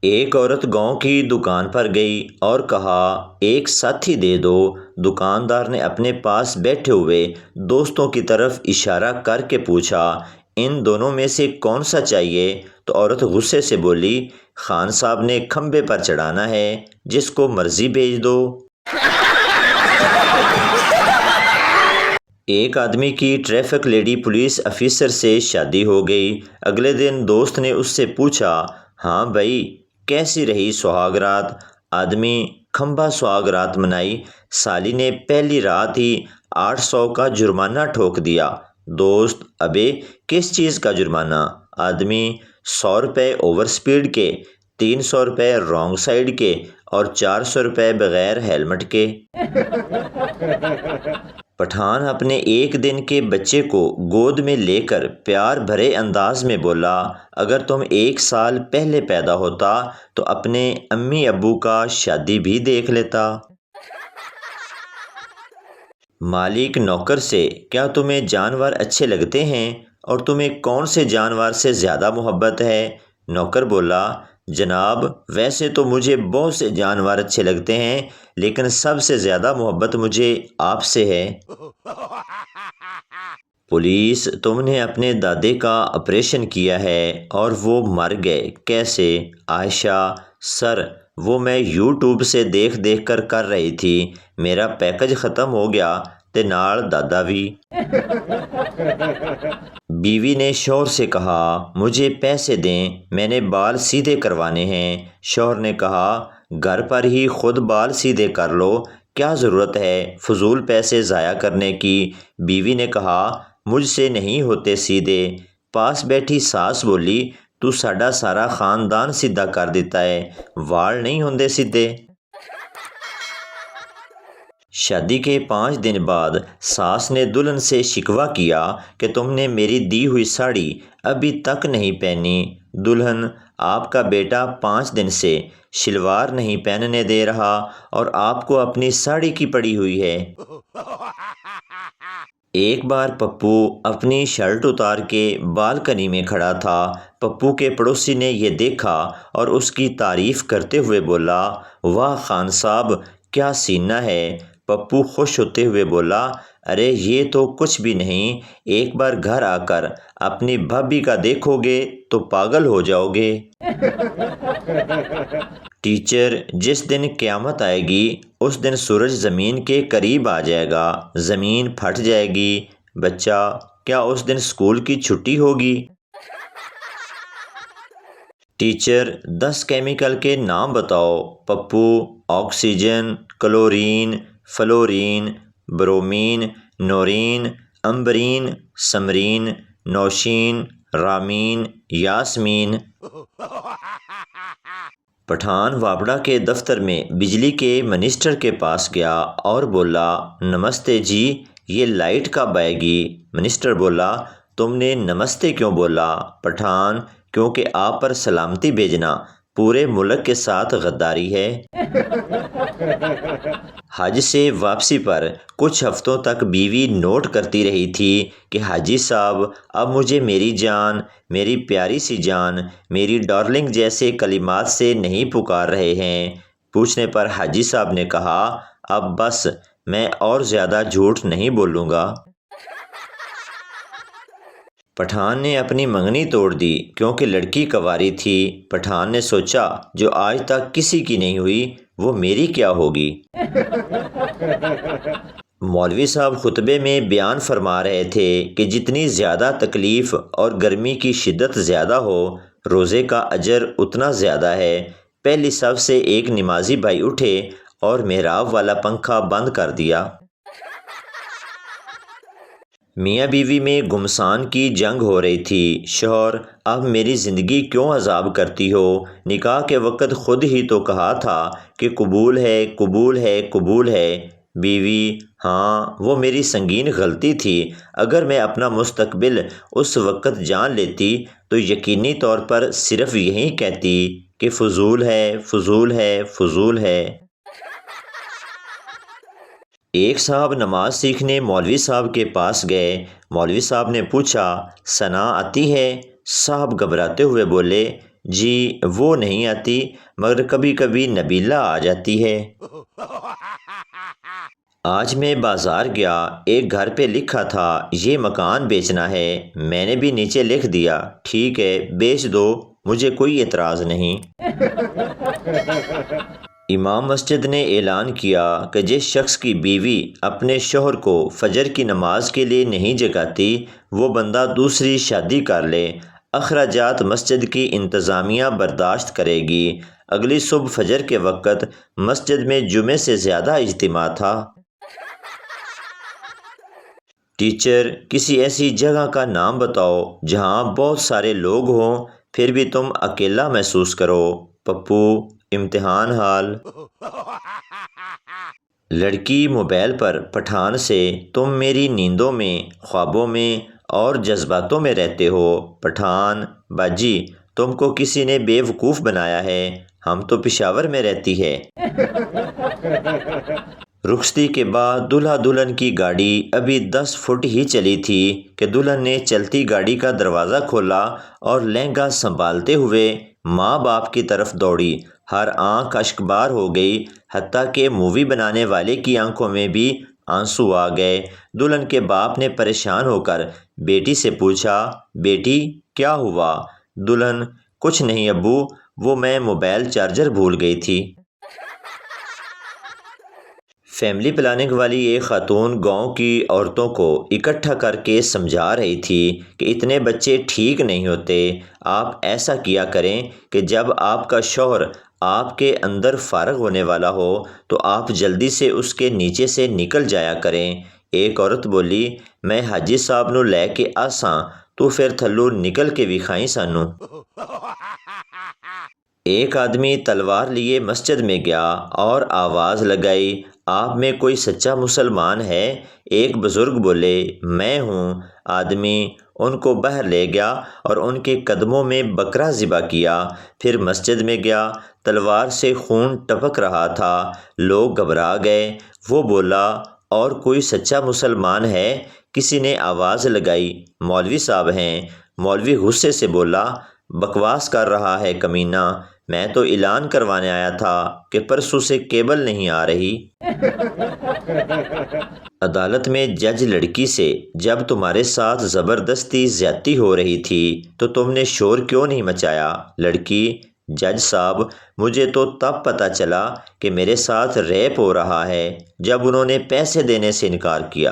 ایک عورت گاؤں کی دکان پر گئی اور کہا ایک ساتھی دے دو۔ دکاندار نے اپنے پاس بیٹھے ہوئے دوستوں کی طرف اشارہ کر کے پوچھا ان دونوں میں سے کون سا چاہیے؟ تو عورت غصے سے بولی خان صاحب نے کھمبے پر چڑھانا ہے، جس کو مرضی بھیج دو۔ ایک آدمی کی ٹریفک لیڈی پولیس افیسر سے شادی ہو گئی۔ اگلے دن دوست نے اس سے پوچھا ہاں بھائی کیسی رہی سہاگ رات؟ آدمی کھمبا سہاگ رات منائی، سالی نے پہلی رات ہی 800 کا جرمانہ ٹھوک دیا۔ دوست ابے کس چیز کا جرمانہ؟ آدمی 100 روپے اوور سپیڈ کے، 300 روپے رانگ سائیڈ کے اور 400 روپے بغیر ہیلمٹ کے۔ پٹھان اپنے ایک دن کے بچے کو گود میں لے کر پیار بھرے انداز میں بولا اگر تم 1 سال پہلے پیدا ہوتا تو اپنے امی ابو کا شادی بھی دیکھ لیتا۔ مالک نوکر سے کیا تمہیں جانور اچھے لگتے ہیں اور تمہیں کون سے جانور سے زیادہ محبت ہے؟ نوکر بولا جناب ویسے تو مجھے بہت سے جانور اچھے لگتے ہیں لیکن سب سے زیادہ محبت مجھے آپ سے ہے۔ پولیس تم نے اپنے دادے کا آپریشن کیا ہے اور وہ مر گئے، کیسے؟ عائشہ سر وہ میں یوٹیوب سے دیکھ کر رہی تھی، میرا پیکج ختم ہو گیا تے نال دادا بھی۔ بیوی نے شوہر سے کہا مجھے پیسے دیں میں نے بال سیدھے کروانے ہیں۔ شوہر نے کہا گھر پر ہی خود بال سیدھے کر لو، کیا ضرورت ہے فضول پیسے ضائع کرنے کی؟ بیوی نے کہا مجھ سے نہیں ہوتے سیدھے۔ پاس بیٹھی ساس بولی تو ساڈا سارا خاندان سیدھا کر دیتا ہے، وال نہیں ہوندے سیدھے۔ شادی کے 5 دن بعد ساس نے دلہن سے شکوہ کیا کہ تم نے میری دی ہوئی ساڑی ابھی تک نہیں پہنی۔ دلہن آپ کا بیٹا 5 دن سے شلوار نہیں پہننے دے رہا اور آپ کو اپنی ساڑی کی پڑی ہوئی ہے۔ ایک بار پپو اپنی شرٹ اتار کے بالکنی میں کھڑا تھا۔ پپو کے پڑوسی نے یہ دیکھا اور اس کی تعریف کرتے ہوئے بولا واہ خان صاحب کیا سینہ ہے۔ پپو خوش ہوتے ہوئے بولا ارے یہ تو کچھ بھی نہیں، ایک بار گھر آ کر اپنی بھابھی کا دیکھو گے تو پاگل ہو جاؤ گے۔ ٹیچر جس دن قیامت آئے گی اس دن سورج زمین کے قریب آ جائے گا، زمین پھٹ جائے گی۔ بچہ کیا اس دن اسکول کی چھٹی ہوگی؟ ٹیچر 10 کیمیکل کے نام بتاؤ۔ Pappu oxygen, chlorine, fluorine, bromine, Noreen, Ambreen, Samreen, Nosheen, Rameen, Yasmin. Pathan واپڈا کے دفتر میں بجلی کے منسٹر کے پاس گیا اور بولا نمستے جی یہ لائٹ کب آئے گی؟ منسٹر بولا تم نے نمستے کیوں بولا؟ پٹھان کیونکہ آپ پر سلامتی بھیجنا پورے ملک کے ساتھ غداری ہے۔ حج سے واپسی پر کچھ ہفتوں تک بیوی نوٹ کرتی رہی تھی کہ حاجی صاحب اب مجھے میری جان، میری پیاری سی جان، میری ڈارلنگ جیسے کلمات سے نہیں پکار رہے ہیں۔ پوچھنے پر حاجی صاحب نے کہا اب بس میں اور زیادہ جھوٹ نہیں بولوں گا۔ پٹھان نے اپنی منگنی توڑ دی کیونکہ لڑکی کنواری تھی۔ پٹھان نے سوچا جو آج تک کسی کی نہیں ہوئی وہ میری کیا ہوگی۔ مولوی صاحب خطبے میں بیان فرما رہے تھے کہ جتنی زیادہ تکلیف اور گرمی کی شدت زیادہ ہو روزے کا اجر اتنا زیادہ ہے۔ پہلی صف سے ایک نمازی بھائی اٹھے اور محراب والا پنکھا بند کر دیا۔ میاں بیوی میں گمسان کی جنگ ہو رہی تھی۔ شوہر اب میری زندگی کیوں عذاب کرتی ہو؟ نکاح کے وقت خود ہی تو کہا تھا کہ قبول ہے قبول ہے قبول ہے۔ بیوی ہاں وہ میری سنگین غلطی تھی، اگر میں اپنا مستقبل اس وقت جان لیتی تو یقینی طور پر صرف یہی کہتی کہ فضول ہے فضول ہے فضول ہے۔ ایک صاحب نماز سیکھنے مولوی صاحب کے پاس گئے۔ مولوی صاحب نے پوچھا ثنا آتی ہے؟ صاحب گھبراتے ہوئے بولے جی وہ نہیں آتی، مگر کبھی کبھی نبیلہ آ جاتی ہے۔ آج میں بازار گیا، ایک گھر پہ لکھا تھا یہ مکان بیچنا ہے، میں نے بھی نیچے لکھ دیا ٹھیک ہے بیچ دو، مجھے کوئی اعتراض نہیں۔ امام مسجد نے اعلان کیا کہ جس شخص کی بیوی اپنے شوہر کو فجر کی نماز کے لیے نہیں جگاتی، وہ بندہ دوسری شادی کر لے، اخراجات مسجد کی انتظامیہ برداشت کرے گی۔ اگلی صبح فجر کے وقت مسجد میں جمعے سے زیادہ اجتماع تھا۔ ٹیچر کسی ایسی جگہ کا نام بتاؤ جہاں بہت سارے لوگ ہوں پھر بھی تم اکیلا محسوس کرو۔ پپو امتحان ہال۔ لڑکی موبائل پر پٹھان سے تم میری نیندوں میں، خوابوں میں اور جذباتوں میں رہتے ہو۔ پٹھان باجی تم کو کسی نے بے وقوف بنایا ہے، ہم تو پشاور میں رہتی ہے۔ رخصتی کے بعد دلہا دلہن کی گاڑی ابھی 10 فٹ ہی چلی تھی کہ دلہن نے چلتی گاڑی کا دروازہ کھولا اور لہنگا سنبھالتے ہوئے ماں باپ کی طرف دوڑی۔ ہر آنکھ اشکبار ہو گئی، حتیٰ کہ مووی بنانے والے کی آنکھوں میں بھی آنسو آ گئے۔ دلہن کے باپ نے پریشان ہو کر بیٹی سے پوچھا، بیٹی کیا ہوا؟ دلہن کچھ نہیں ابو، وہ میں موبائل چارجر بھول گئی تھی۔ فیملی پلاننگ والی ایک خاتون گاؤں کی عورتوں کو اکٹھا کر کے سمجھا رہی تھی کہ اتنے بچے ٹھیک نہیں ہوتے، آپ ایسا کیا کریں کہ جب آپ کا شوہر آپ کے اندر فارغ ہونے والا ہو تو آپ جلدی سے اس کے نیچے سے نکل جایا کریں۔ ایک عورت بولی، میں حاجی صاحب نو لے کے آساں تو پھر تھلو نکل کے وکھائیں سانو۔ ایک آدمی تلوار لیے مسجد میں گیا اور آواز لگائی، آپ میں کوئی سچا مسلمان ہے؟ ایک بزرگ بولے، میں ہوں۔ آدمی ان کو باہر لے گیا اور ان کے قدموں میں بکرا ذبح کیا، پھر مسجد میں گیا، تلوار سے خون ٹپک رہا تھا، لوگ گھبرا گئے۔ وہ بولا، اور کوئی سچا مسلمان ہے؟ کسی نے آواز لگائی، مولوی صاحب ہیں۔ مولوی غصے سے بولا، بکواس کر رہا ہے کمینہ، میں تو اعلان کروانے آیا تھا کہ پرسوں سے کیبل نہیں آ رہی۔ عدالت میں جج لڑکی سے، جب تمہارے ساتھ زبردستی زیادتی ہو رہی تھی تو تم نے شور کیوں نہیں مچایا؟ لڑکی، جج صاحب مجھے تو تب پتہ چلا کہ میرے ساتھ ریپ ہو رہا ہے جب انہوں نے پیسے دینے سے انکار کیا۔